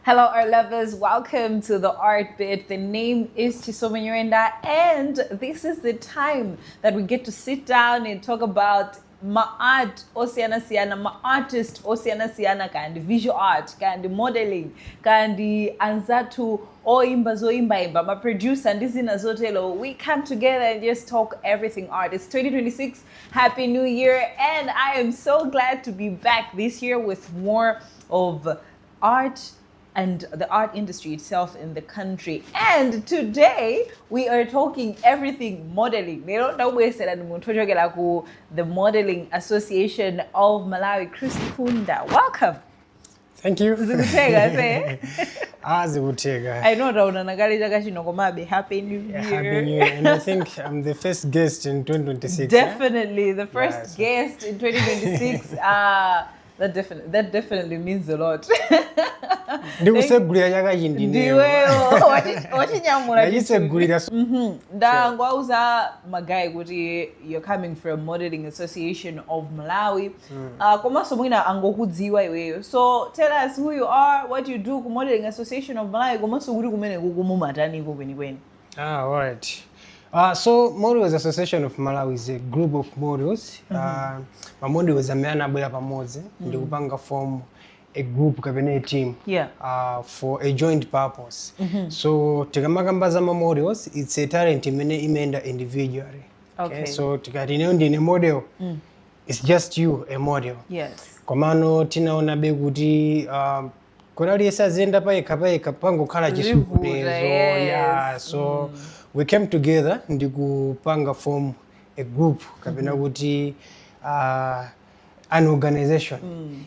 Hello, art lovers. Welcome to the Art Bit. The name is Chisomo Nyoenda, and this is the time that we get to sit down and talk about my art, Oceana Siana, my artist, Oceana Siana, kind visual art, kind modeling, kind anzatu, oimba zoimba imba. My producer and this in Azotelo, we come together and just talk everything art. It's 2026. Happy New Year, and I am so glad to be back this year with more of art and the art industry itself in the country. And today we are talking everything modeling. You don't know where the Modeling Association of Malawi. Chris Kunda, welcome. Thank you. Zikutega, Zikutega. I know that Happy New Year. Happy New Year. And I think I'm the first guest in 2026. Definitely, the first guest in 2026. That definitely means a lot. You're coming from Modeling Association of Malawi. So tell us who you are, what you do, Modeling Association of Malawi. All right. So Models Association of Malawi is a group of models. Mamondi was a man abula pamoze. Ndi kupanga form a group kabene team. For a joint purpose. So tikamakamba ma models, it's a talent imene imenda individually. Okay. So tikati ndi a model. It's just you a model. Yes. Komano tinaona be kuti kolali esazenda pa pango kala chisukunezo. Yeah. So we came together ndi kupanga form a group kapena kuti an organization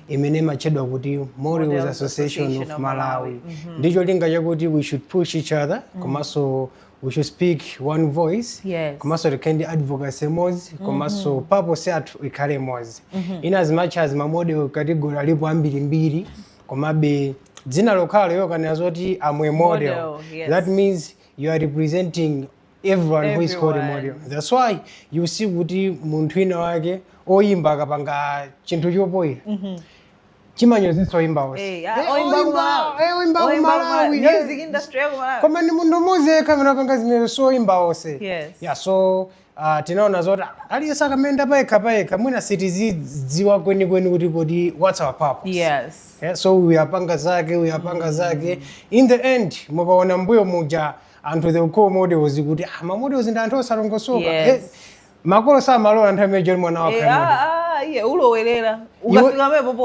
imene machedwa kuti Models Association of Malawi. Ndicho linga chakuti we should push each other komanso we should speak one voice. Yes. Komanso tikendi advocacy mozi komanso purpose yathu ikhale mozi. In as much as model category alipo ambiri komabe dzina lokhala yo kana zoti amwe model. Yes. That means you are representing everyone who is called a model. That's why you see kuti munthu ina wake oyimba akapanga chinthu chopoira. Chimanyozetsa oyimba wose. Oyimba Malawi. Music industry ya Malawi. Koma ni munthu mmodzi kamera panga zimene so oyimba wose. Yes. Yeah, so tinaona zoti aliyesa akamenda paekha mwina sitizidziwa kweni kuti what's our purpose. Yes. Yeah, so we apanga zake. In the end mukaona mbuyo muja anthu the core models kuti ma models ndi anthu osalongosoka. Yes. Makolo samalola anthu amene joli mwana wakhe ulowerera ukafika mepo po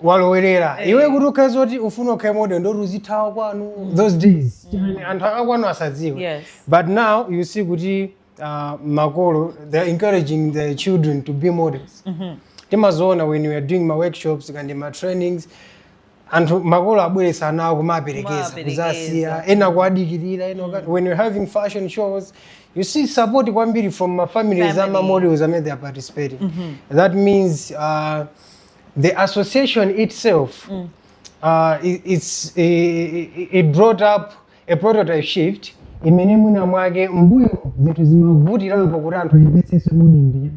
walowerera iwe kuti ukhaze kuti ufuna ukhaye model ndo uzithawa kwanu those days anthu akwanu asadziwe. Yes. But now you see kuti makolo they're encouraging the children to be models. Timazoona when we are doing my workshops and my trainings anthu makolo abweresa nawo kumaperekeza kuzasiya ena kuadikirira when you're having fashion shows you see support kwambiri from my families and my models amene they are participating. That means the association itself it brought up a prototype shift imene mwina mwake mbuyo zinthu zimavutira pakuti anthu ayipetsese modeling.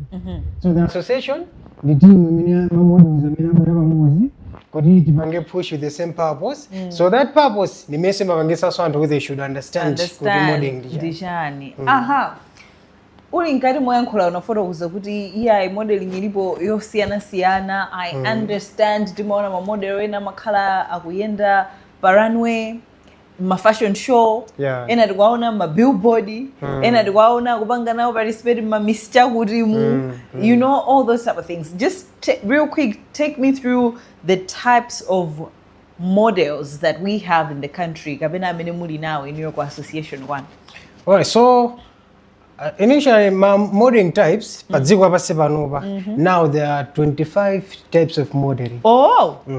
So the association the team imene ma models amene abwera pamodzi kuti tipange push with the same purpose. So that purpose ni mese mapangisa so anthu they should understand kuti modeling ndishani. Uli nkati moyankhula unafotokoza kuti iya modeling ilipo yosiyana. I understand timaona ma model ena makhala akuyenda pa runway, ma fashion show, ena tikuwaona ma billboard, ena tikuwaona kupanga nawo participate ma Miss Chakutimu, you know, all those type of things. Just real quick, take me through the types of models that we have in the country. Kabena amene muli now in your association one. All right, so initially modeling types padziko pasi panopa. Now there are 25 types of modeling.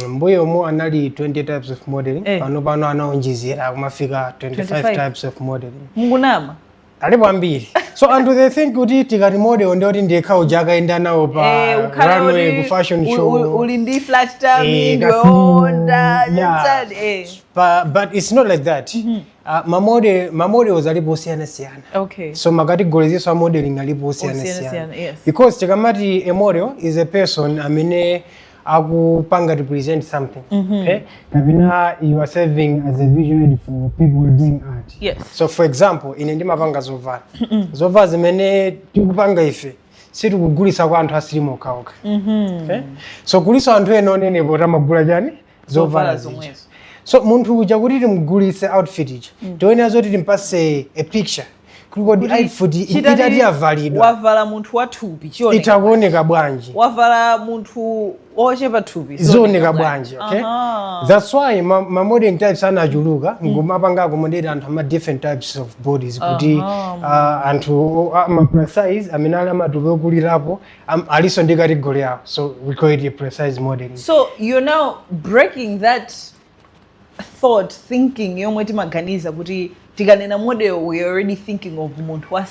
Mbuyo mo anali 20 types of modeling. Pano anaonjezera kumafika 25 types of modeling. Mungunama alipo ambiri. So until they think kuti tikati model ndoti ndiyekha ujaga enda nawo pa runway ku fashion show. Uli ndi flat tummy, ndonda, but it's not like that. Ma models alipo siyana. Okay. So categories of modeling alipo siyana. Yes. Because tikamati a model is a person amene akupanga represent something. Okay, kapena you are serving as a visual aid for people doing art. Yes. So for example, ine ndimapanga zovala zovala zimene tikupanga ife sitikugulisa kwa anthu asili mokhaokha. Okay, so kulisa anthu ena onene pota magula chani zovala zomwezo. So munthu uja kuti timugulise outfit ija toyenera zoti timpase a picture kuti outfit itati yavalidwa wavala munthu wathupi chioneka itakuoneka bwanji, wavala munthu ochepa thupi zooneka bwanji. Okay, that's why ma modeling types anachuluka ngomapanga accommodate anthu ama different types of bodies kuti anthu ama precise amene ali amatupi okulirapo aliso ndi category yawo, so we call it a precise modeling. So you're now breaking that thought thinking yomwe timaganiza kuti tikanena model we already thinking of munthu wa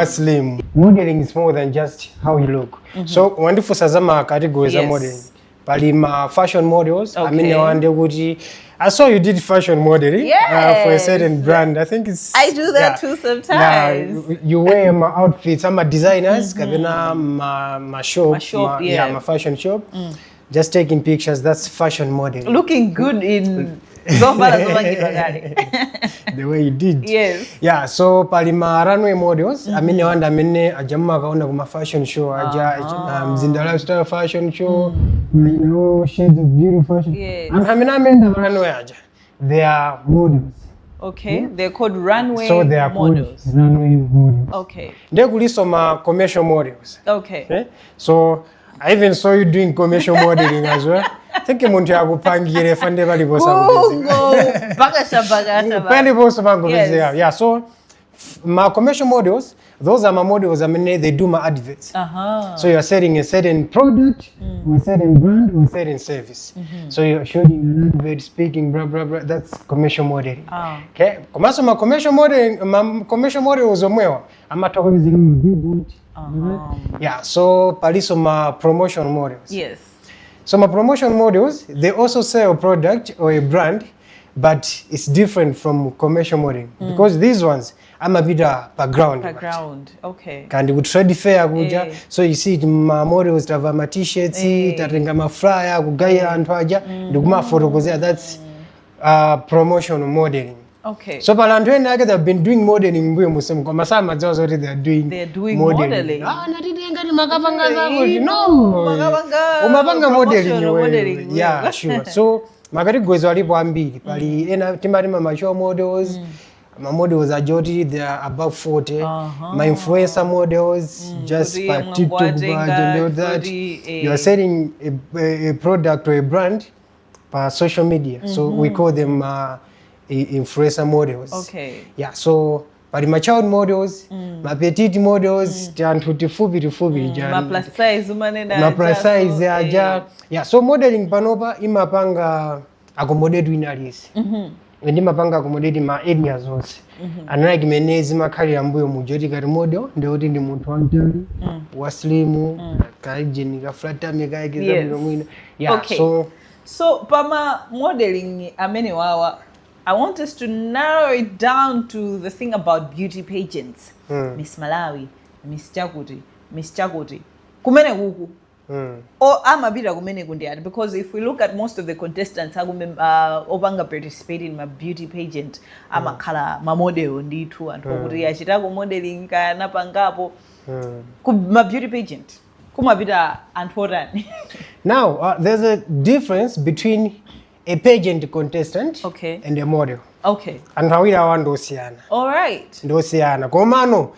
slim. Modeling is more than just how you look. So wandifusa zama categories za modeling pali ma fashion models. I mean wande kuti I saw you did fashion modeling for a certain brand. I think it's I do that too sometimes. You wear my outfits. I'm a designers kapena ma shop, ma fashion shop. Just taking pictures. That's fashion modeling. Looking good in the way you did. Yes. Yeah, so palima runway models. Amine wanda amine ajamma kaona kuma fashion show aja Mzinda lifestyle fashion show. You know, shades of beauty fashion. Yes. And amine amenda runway aja. They are models. Okay, they're called runway so they are models. Called runway models. Okay. They kuliso ma commercial models. Okay. So I even saw you doing commercial modeling as well. Thank you, muntu yakupangire fande bali bosa kubizia. Yeah, so my commercial models, those are my models. I mean, they do my adverts. So you are selling a certain product, or a certain brand, or a certain service. So you're showing an advert, speaking, blah blah blah. That's commercial modeling. Okay. My commercial modeling, commercial models omwewa. I'm not talking about billboard. Yeah. So paliso my promotion models. Yes. So my promotion models, they also sell a product or a brand, but it's different from commercial modeling because these ones I'm a bit background. Okay. Kandi ku trade fair kuja, so you see my models tava ma t-shirts, tatenga ma flyer kugaya anthu aja, ndikuma photokozea. That's promotion modeling. Okay. So pala anthu ena ake they've been doing modeling mbuyo musemu kwa masaa madzawo zoti they're doing modeling. Natitenga ni makapanga zako. No. Umapanga modeling. Yeah, sure. So makategories walipo ambiri. Pali ena timati ma show models. My models are joti, they are above 40. My influencer models, just by TikTok and all that. You are selling a product or a brand by social media. So we call them influencer models. Okay. Yeah, so but my child models, my petite models, tantu tifupi ma plus size umanena. Ma plus size aja. Yeah, so modeling panopa imapanga accommodate winalisi. Ndimapanga accommodate ma areas zonse. Unlike menezi makhalira mbuyo mujoti kati model ndikuti ndi munthu wamtali, wa slim, kaijeni ka flat tummy kaikiza bwino mwino. Yeah, okay. So pama modeling amene wawa, I want us to narrow it down to the thing about beauty pageants. Miss Malawi, Miss Chakuti. Kumene kuku. Or amabira kumene kundi, because if we look at most of the contestants obanga participate in my beauty pageant, amakhala ma model ndithu anthu okuti achitako modeling kana pangapo ku ma beauty pageant. Kumabira anthu otani. Now, there's a difference between a pageant contestant and a model. Okay. And how we are ndosiyana. All right. Ndosiyana. Komano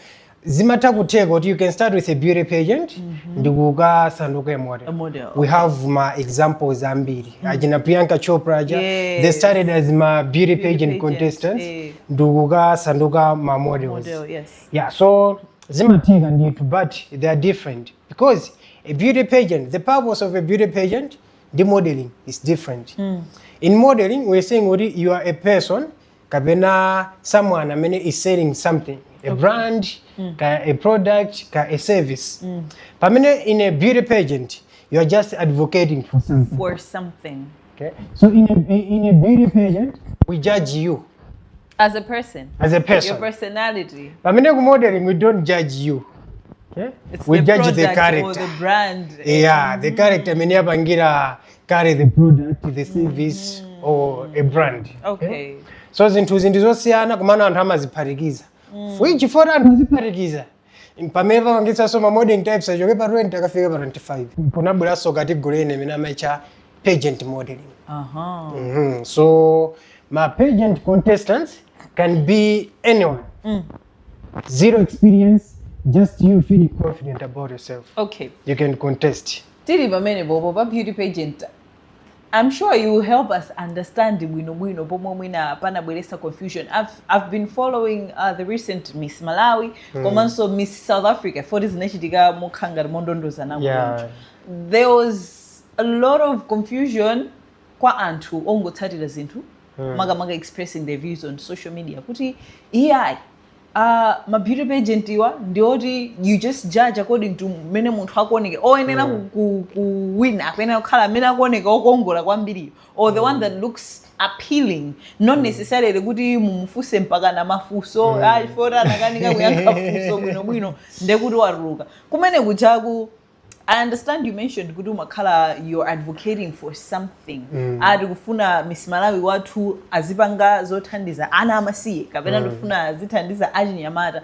zimata kutego, you can start with a beauty pageant, ndikuka sanduka a model. We have my examples ambiri. Ajina Priyanka Chopra, they started as my beauty pageant contestants, ndikuka sanduka my models. Yes. Yeah, so zimatega nditu, but they are different because a beauty pageant, the purpose of a beauty pageant, the modeling is different. In modeling, we're saying you are a person, kabena someone is selling something, a brand, a product, a service. Pamene in a beauty pageant, you are just advocating for something. Okay. So in a beauty pageant, we judge you as a person. As a person. Your personality. Pamene ku modeling, we don't judge you. Okay? It's We the judge product the or character. the brand. Yeah, the character many apangira carry the product, the service or a brand. Okay. So zinthu zindizosiyana kumana anthu amaziphatikiza. Which for anthu aziphatikiza. Pamene pamangitsanso ma modeling types achoke pa 20 akafika pa 25. Kunabweranso category ine imene amaitcha pageant modeling. So my pageant contestants can be anyone. Zero experience, just you feeling confident about yourself. Okay. You can contest. Tili pamene bobo pa beauty pageant. I'm sure you will help us understand bwino pomwe mwina panabweresa confusion. I've been following the recent Miss Malawi, komanso Miss South Africa. For this Zikachitika mukhanga mondondoza nangu. Yeah. There was a lot of confusion kwa anthu ongotsatira zinthu maga expressing their views on social media. Kuti ma beauty pageant iwa ndioti you just judge according to mene munthu akoneke oyenera kuwina akuyena kukhala mene akoneka okongola kwambiri or the one that looks appealing, not necessarily kuti mumufuse mpaka na mafuso fora anakanika kuyankha fuso bwino ndekuti watuluka kumene kuchaku. I understand you mentioned kuti umakhala you're advocating for something. Adi kufuna Miss Malawi watu azipanga zothandiza ana amasiye kapena kufuna azithandiza achinyamata.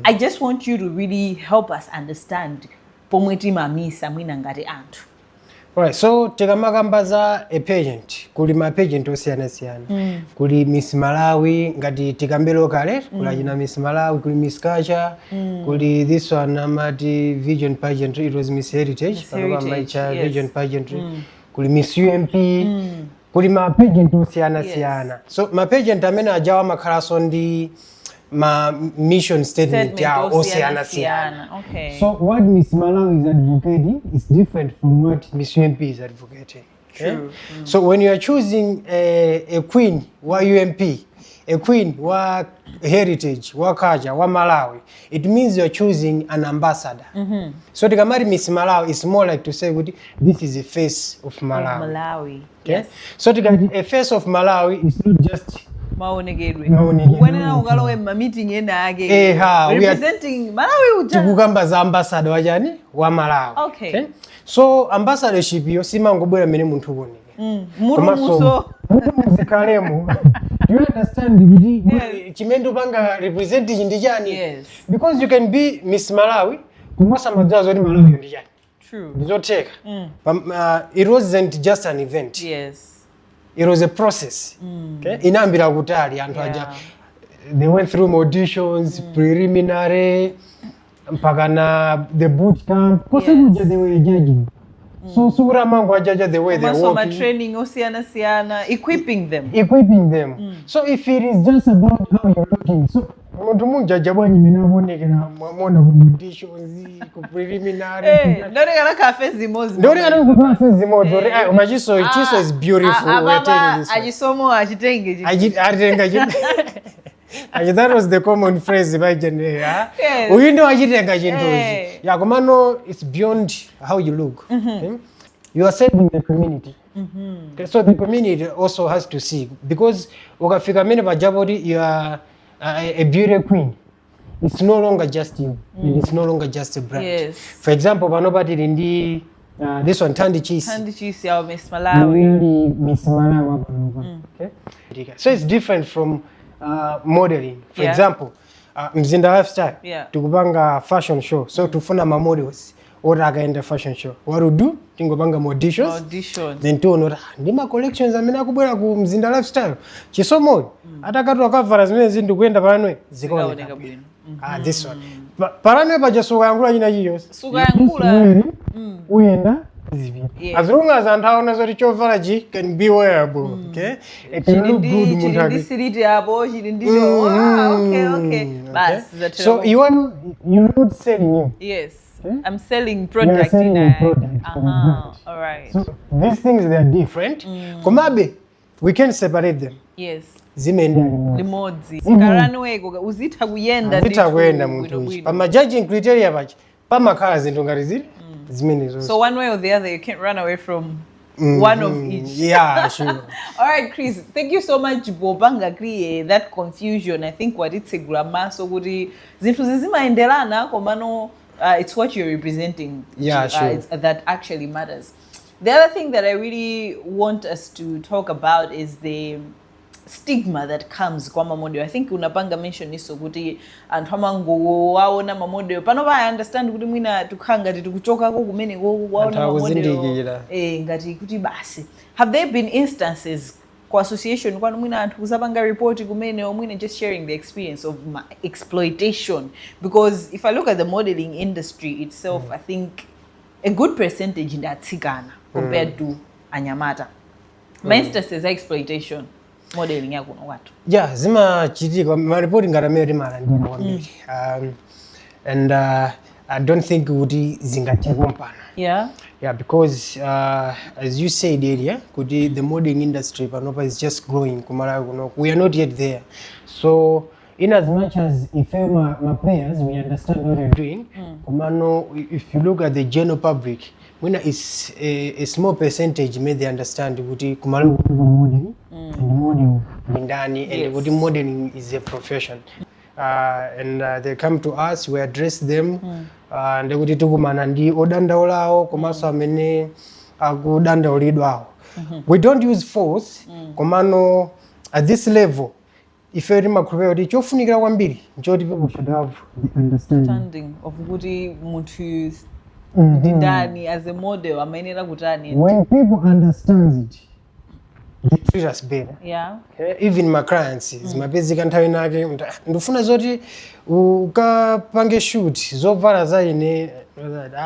I just want you to really help us understand pomwe timamisa mwina ngati anthu. Right, so tikamakamba a pageant, kuli ma pageant osiyana-siyana. Kuli Miss Malawi, ngati tikambelo kale, kula jina Miss Malawi, kuli Miss Culture, kuli this one amati Vision Pageantry, it was Miss Heritage, Vision Pageantry, kuli Miss UMP, kuli ma pageant osiyana-siyana. So ma pageant amene ajawa makhalaso ndi ma mission statement ya osiyana-siyana. Okay. So what Miss Malawi is advocating is different from what Miss UMP is advocating. True. So when you are choosing a queen wa UMP, a queen wa Heritage, wa Culture, wa Malawi, it means you are choosing an ambassador. So tikamari Miss Malawi is more like to say this is the face of Malawi. Okay? Yes. So a face of Malawi is not just maonegedwe kuwenera ukalowe ma meeting ena ake representing Malawi uja tikukamba za ambassador wajani wa Malawi. Okay. So ambassadorship yo simangobwera mene munthu kuoneke muso muzikalemo. Do you understand kuti chimene upanga representing ndi chani? Yes. Because you can be Miss Malawi kumasa madzazo kuti Malawi ndi chani. True. Ndizoteka. It wasn't just an event. Yes. It was a process. Okay? Inambira kutali anthu aja. They went through auditions, preliminary, mpaka na the boot camp. Kosebuja they were judging. So sura mangu ajaja the way they work. So training osiyana-siyana, equipping them. So if it is just about how you're looking, so muntu munjaja bwanyi minabonekera mwana ku auditions ku preliminary. Ndori kana cafe zimozi. Ndori kana cafe zimozi. Umachiso is beautiful. We're telling this. Ajisomo achitenge. That was the common phrase by January. Yes. You know achitenga chintozi. Yeah, komano it's beyond how you look. Okay? You are serving the community. Okay, so the community also has to see, because ukafika mene pajabodi you are a beauty queen. It's no longer just you. It's no longer just a brand. Yes. For example, panobati ndi this one Tandi Cheese ya Miss Malawi. Really Miss Malawi. Okay. So it's different from modeling. For example, Mzinda Lifestyle, tukupanga fashion show. So tufuna ma models ora akaenda fashion show. What we do? Tingopanga auditions. Then tuonora ndima collections amene akubwera ku Mzinda Lifestyle. Chisomo atakatu akavala zimene zindu kuenda panwe zikaoneka bwino. This one. Parane paja suka yankula china chiyo. Suka yankula. Uyenda zivyo. As long as antaona zoti chovala chi can be wearable. Okay? It can look good muntaki. Okay. So you're not selling you. Yes. I'm selling product. Selling a product. All right. So these things, they are different. Komabe, we can separate them. Yes. Zimenda limodzi. Karanweko uzitha kuyenda ndithu. Kuyenda munthu. Pama judging criteria pachi pamakhala zinthu ngati zili zimene zonse. So one way or the other you can't run away from one of each. Yeah, sure. All right, Chris, thank you so much bopanga clear that confusion. I think what it's a grammar so kuti zinthu zizimaendelana komano it's what you're representing. Yeah, sure. That actually matters. The other thing that I really want us to talk about is the stigma that comes kwa mamodel. I think unapanga mention iso kuti anthu amango waona mamodel panopa I understand kuti mwina tukhanga tikuchoka ko kumene waona mamodel ngati kuti basi. Have there been instances kwa association kwanu mwina anthu kusapanga report kumene or mwina just sharing the experience of exploitation? Because if I look at the modeling industry itself, I think a good percentage ndatsikana compared to anyamata. My instances exploitation modeling yakuno watu. Yeah, zimachitika maripoti ngarameri malandira kwambiri. And I don't think kuti zingatheka mpana. Yeah, because as you said earlier, the modeling industry panopa is just growing kumalawi kuno. We are not yet there. So in as much as if my players we understand what they're doing, kumano if you look at the general public, when is a small percentage may they understand kuti kumalawi modeling and modeling ndani and kuti modeling is a profession. And they come to us, we address them, and kuti tikumana ndi odandaulawo komanso amene akudandaulidwawo. We don't use force, komano at this level, if every makhulupirira kuti chofunikira kwambiri nchoti people should have the understanding of kuti munthu ndani as a model amayenera kutani. When people understand it, they treat us better. Yeah. Okay? Even my clients, zimapezeka nthawi nake ndifuna zoti ukapange shoot zovala zaine,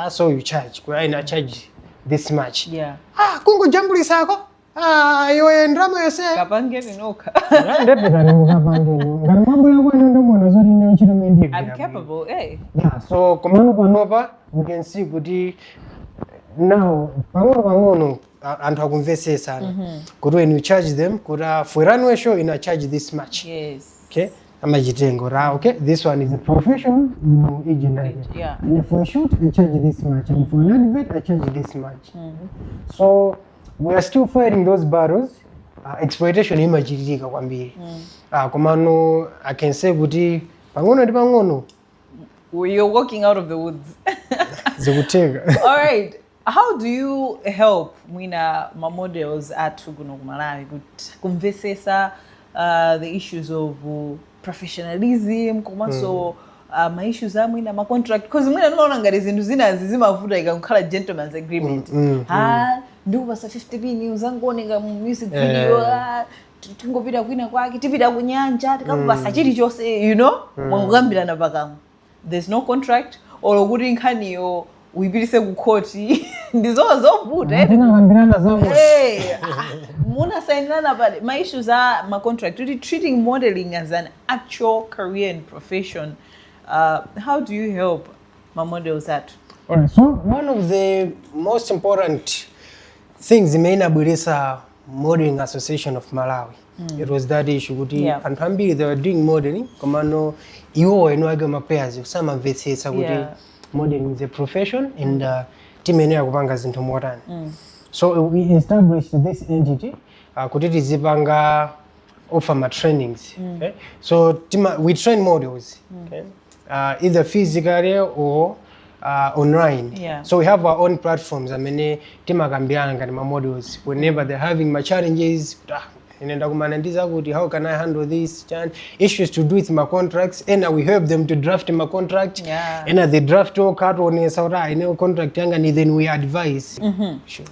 so you charge I charge this much. Yeah. Kungojangulisako iwe ndrama yose kapange ninoka. I'm capable, eh? Yeah, so komano panopa we can see kuti now pang'ono anthu akumvesesa kuti when you charge them kuti for runway show ina charge this much. Yes. Okay, amachitengo ra. Okay, this one is a professional agent. Yeah. And for a shoot I charge this much, and for an advert I charge this much. So we are still fighting those battles. Exploitation imachitika kwambiri. Komano I can say kuti pang'ono ndi pang'ono you're walking out of the woods. Zikuteka. All right. How do you help mwina models athu kuno kumalawi kumvesesa the issues of professionalism komanso ma issues amwina ma contract, because mwina ndimaona ngati zinthu zina zimavuta ikakhala gentleman's agreement. Ndikupasa 50p uzangooneka mu music video, tingopita kwina kwake tipita kunyanja tikakupasa chilichonse, you know, mwakukambirana pakamwa. There's no contract or kuti nkhaniyo uyipitise ku court ndizovuta muna sainana pale ma issues are ma contract, really treating modeling as an actual career and profession. How do you help my models at? Alright, so one of the most important things imeinaburisa Modeling Association of Malawi, it was that issue kuti anthu ambiri they were doing modeling komano iwo enoage mapairs kusamamvetsetsa kuti modeling is a profession and timenera kupanga zinthu motani. So we established this entity kuti tizipanga offer ma trainings. Okay? So we train models, okay? Either physically or online. So we have our own platforms. I mean, timakambirana ngati ma models whenever they're having my challenges. How can I handle these issues to do with my contracts? And we help them to draft my contract. And they draft all card on a contract and then we advise. Sure.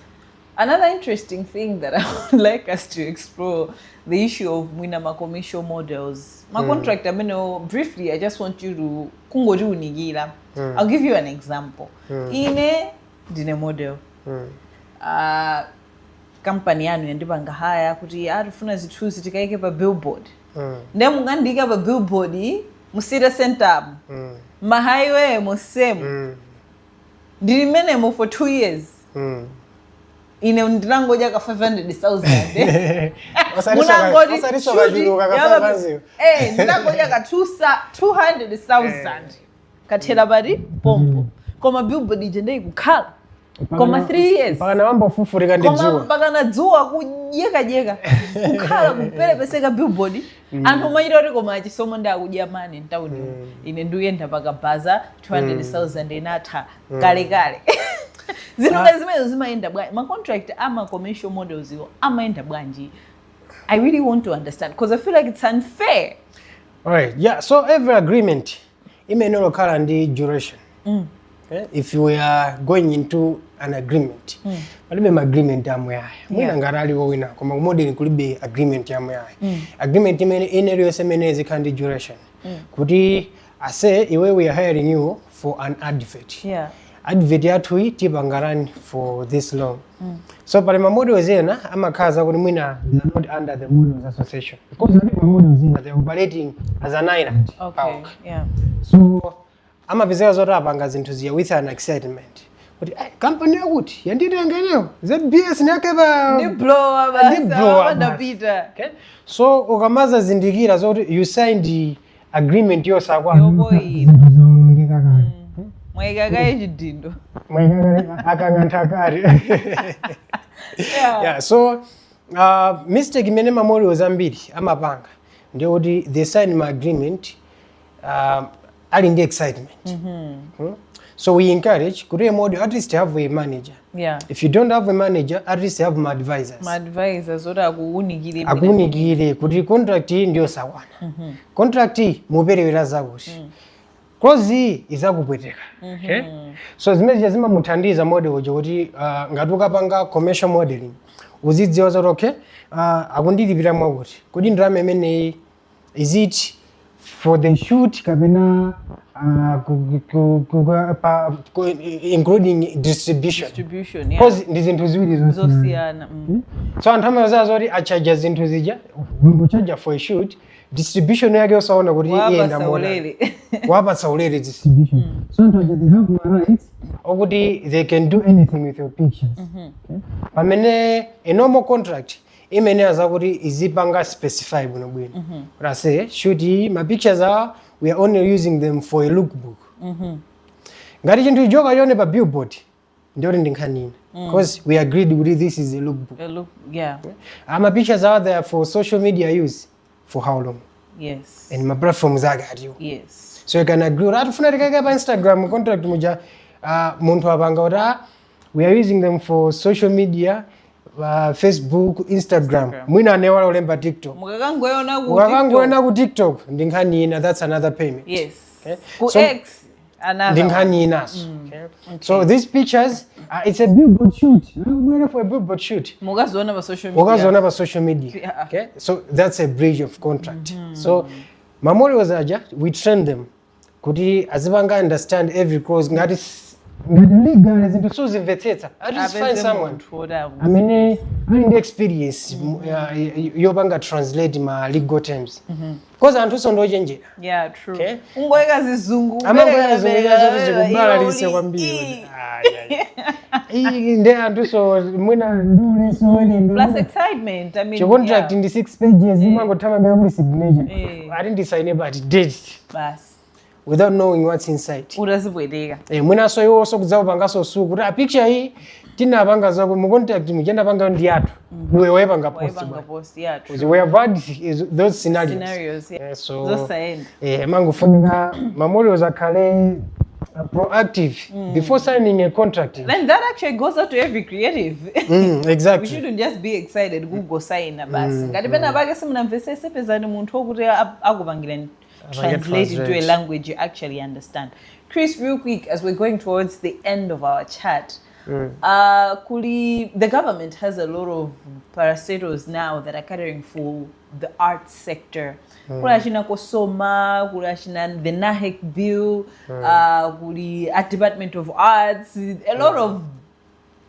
Another interesting thing that I would like us to explore, the issue of ma commercial models. My contract, I mean, briefly, I just want you to kungoju nigira. I'll give you an example. Ine dine model. Company yanu yandipanga haya kuti arifuna zithuzi tikaike pa billboard. Ndemungandika pa billboard musita center. Ma highway musemu. Ndimenemo for 2 years. Ine ndinangoja ka 500,000. Ndinangoja ka 200,000. Kathera bari pompo. Koma billboard ije ndei kukhala. Koma 3 years. Pakana wamba fufurika ndi dzuwa. Koma pakana dzuwa kujeka. Kukhala kupelepeseka billboard. Anthu mayiro ri koma chisomo ndakudya mani ntawundi. Ine nduyenda pakabaza 200,000 inatha kale. Zinoga zimene zimayenda bwanji. Ma contract ama commercial models yo amaenda bwanji. I really want to understand because I feel like it's unfair. All right. Yeah. So every agreement, imenolo kala ndi duration. Okay? If you are going into an agreement, palibe agreement yamwe yaya. Mwina ngarali wo wina koma model kulibe agreement yamwe yaya. Agreement imene inero semene zikandi duration. Kuti ase iwe we are hiring you for an advert. Yeah. Advert yathu tipangarani for this long. So pale models ena amakaza kuti mwina they are not under the models association because the models ena they are operating as an island. Okay. Yeah. So amapezeka zoti apanga zinthu ziya with an excitement. Kuti company yakuti yanditengeneyo ZBS nakeba Ni blower basa Peter. Okay? So ukamaza zindikira zoti you signed the agreement yosakwa. Mwaikakaye chidindo. Akangantakari. Yeah, so mistake imene mamodels ambiri amapanga ndikuti they sign my agreement ali ndi excitement. So we encourage kuti model at least have a manager. Yeah. If you don't have a manager, at least have my advisors. My advisors oti akuunikire. Akuunikire kuti contract hii ndio sawana. Contract hii muperewera zakuti. Kozi izakupweteka. Okay? So zimene zima muthandiza model kuti ngati ukapanga commercial modeling uzidziwa zoti okay akundilipira mwakuti kuti ndrama imene is it for the shoot kapena including distribution, yeah. Because ndi zinthu ziwiri zosiyana. So anthu amazaza zoti achaja zinthu zija ungochaja for a shoot distribution yake usaona kuti iyenda model wapatsa ulere distribution. So anthu aja they have my rights okuti they can do anything with your pictures. Pamene a normal contract imene azakuti izipanga specify bwinobwino. But I say shoot my pictures are we are only using them for a lookbook. Ngati chinthu ijoka yone pa billboard ndiyoti ndinkanina because we agreed with this is a lookbook. Yeah. My pictures are there for social media use for how long? Yes. And my platforms are got you. Yes. So you can agree that if you pa Instagram contract muja muntu apanga ota we are using them for social media Facebook, Instagram. Mwina newala ulemba TikTok. Mukakangoena ku TikTok ndinkanina that's another payment. Yes. Okay? Ku So, X another. Ndinkanina. Okay. So these pictures it's a billboard shoot. We're for a billboard shoot. Mukaziona pa social media. Mukaziona pa social media. Yeah. Okay? So that's a breach of contract. So mamoli wazaja we train them kuti azivanga understand every clause ngati legal zinthu so zimvetsetsa. At least find someone amene ali ndi experience yopanga translate ma legal terms. Because anthu so ndochenjera. Yeah, true. Okay? Ungoyeka zizungu. Amangweka zizungu zikubalalise kwambiri. Nde anthu so mwina ndule so ene. Plus excitement. I mean, your contract in the 6 pages imangotama ngam signature. I didn't sign but date. Bas. Without knowing what's inside. Udazibweteka. Mwina so iwo so kudzawo pangaso suku kuti picture hii tinapanga zako mu contract mujenda panga ndi yathu. Niwe wayepanga post. Yeah, true. We have had those scenarios. Yeah. So Zosaenda. Mangofunika mamodels akhale proactive before signing a contract. Then that actually goes out to every creative. Exactly. We shouldn't just be excited go sign a bus. Ngati pena bake simunamvesese pezani munthu okuti akupangirani translate into a language you actually understand. Chris, real quick, as we're going towards the end of our chat, the government has a lot of parastatals now that are catering for the arts sector. Kulashina Kosoma, kulashina the Nahek bill, at Department of Arts, a lot of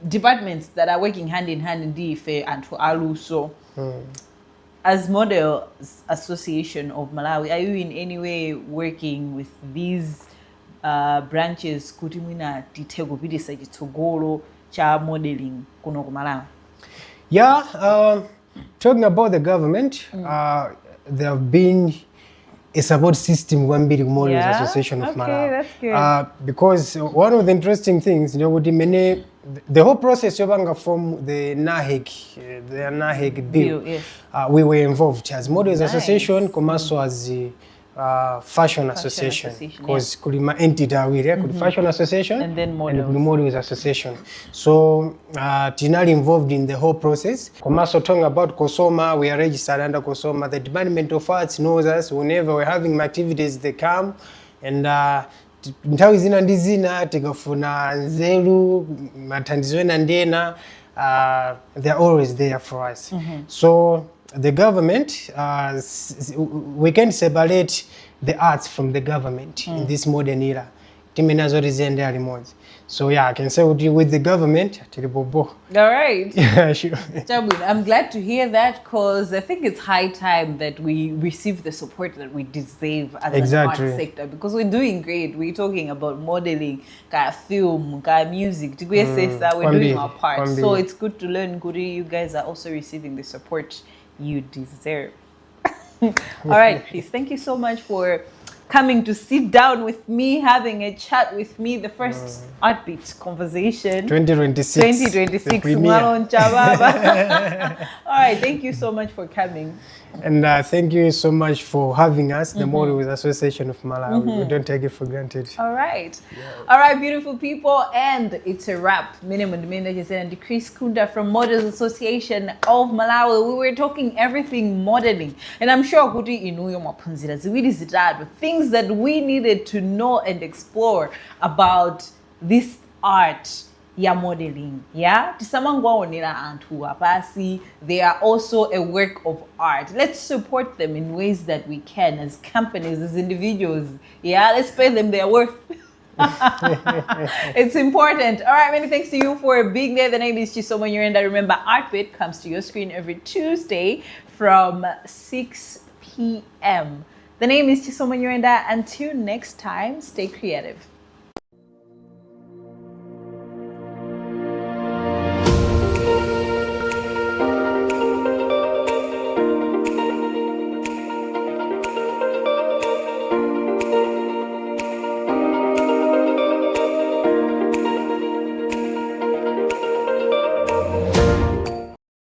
departments that are working hand in hand in DFA and for Aluso. As Models Association of Malawi, are you in any way working with these branches kuti mwina titekupitisa chitsogolo cha modeling kuno ku Malawi? Yeah, talking about the government, there have been a support system kwambiri ku Models Association of Malawi. Okay, that's good. Because one of the interesting things, kuti many the whole process yobanga from the NAHEC bill, Yes. we were involved as Models Nice. Association, also as the Fashion Association, because kuli ma entity awiri, kuli Fashion Association and then kuli Models Association. So tinali involved in the whole process. Also talking about Kosoma, we are registered under Kosoma. The Department of Arts knows us. Whenever we're having activities, they come and nthawi zina ndi zina tikafuna nzeru mathandizo ena ndena, they're always there for us. So the government, we can separate the arts from the government in this modern era. Timenazo rizende alimodzi. So yeah, I can say with the government, tilibobo. All right. Yeah, sure. Chabwin, I'm glad to hear that, because I think it's high time that we receive the support that we deserve as an art sector, because we're doing great. We're talking about modeling, film, music, we're doing our part. So it's good to learn, Guri. You guys are also receiving the support you deserve. All right, please. Thank you so much for coming to sit down with me, having a chat with me, the first Artbeat conversation. 2026. All right, thank you so much for coming. And thank you so much for having us, the Models Association of Malawi. We don't take it for granted. All right. All right, beautiful people. And it's a wrap. Minimum managers and Chris Kunda from Models Association of Malawi. We were talking everything modeling. And I'm sure Kuti inuyo mapunzira ziwiri zitatu, things that we needed to know and explore about this art ya modeling. Yeah, tisamangwaonera anthu apasi, they are also a work of art. Let's support them in ways that we can, as companies, as individuals. Yeah, let's pay them their worth. It's important. All right, many thanks to you for being there. The name is Chisomo Nyirenda. Remember, Artbeat comes to your screen every Tuesday from 6 p.m. The name is Chisomo Nyirenda. Until next time, stay creative.